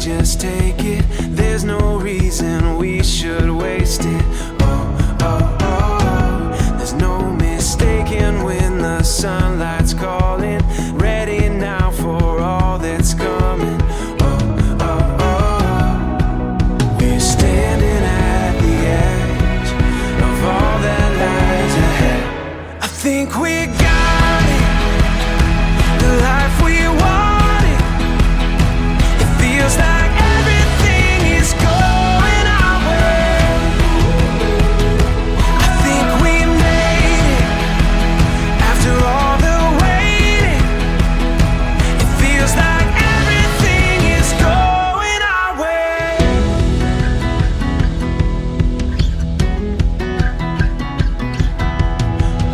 just take it. There's no reason we should waste it. Oh, oh, oh. There's no mistaking when the sunlight's calling. Ready now for all that's coming. Oh, oh, oh. We're standing at the edge of all that lies ahead. I think we got it, the life we wanted. It feels like everything is going our way. I think we made it after all the waiting. It feels like everything is going our way.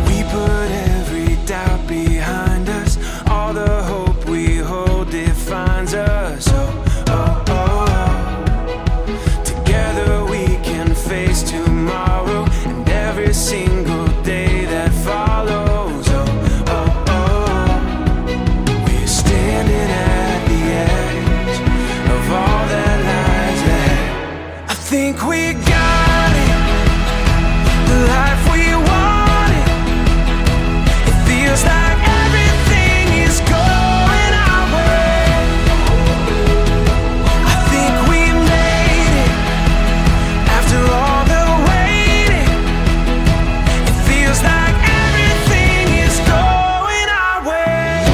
We put every doubt behind us. All the hope we hold defines us. Oh, oh, oh. Together we can face tomorrow and every single day that follows. Oh, oh, oh. We're standing at the edge of all that lies ahead. I think we got it, the life we wanted. It feels like everything is going our way. I think we made it after all the waiting. It feels like everything is going our way.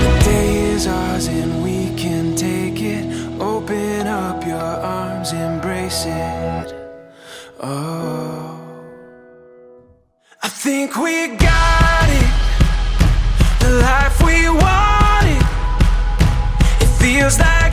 The day is ours and we can take it. Open up your arms, embrace it. Oh, I think we got it, the life we wanted. It feels like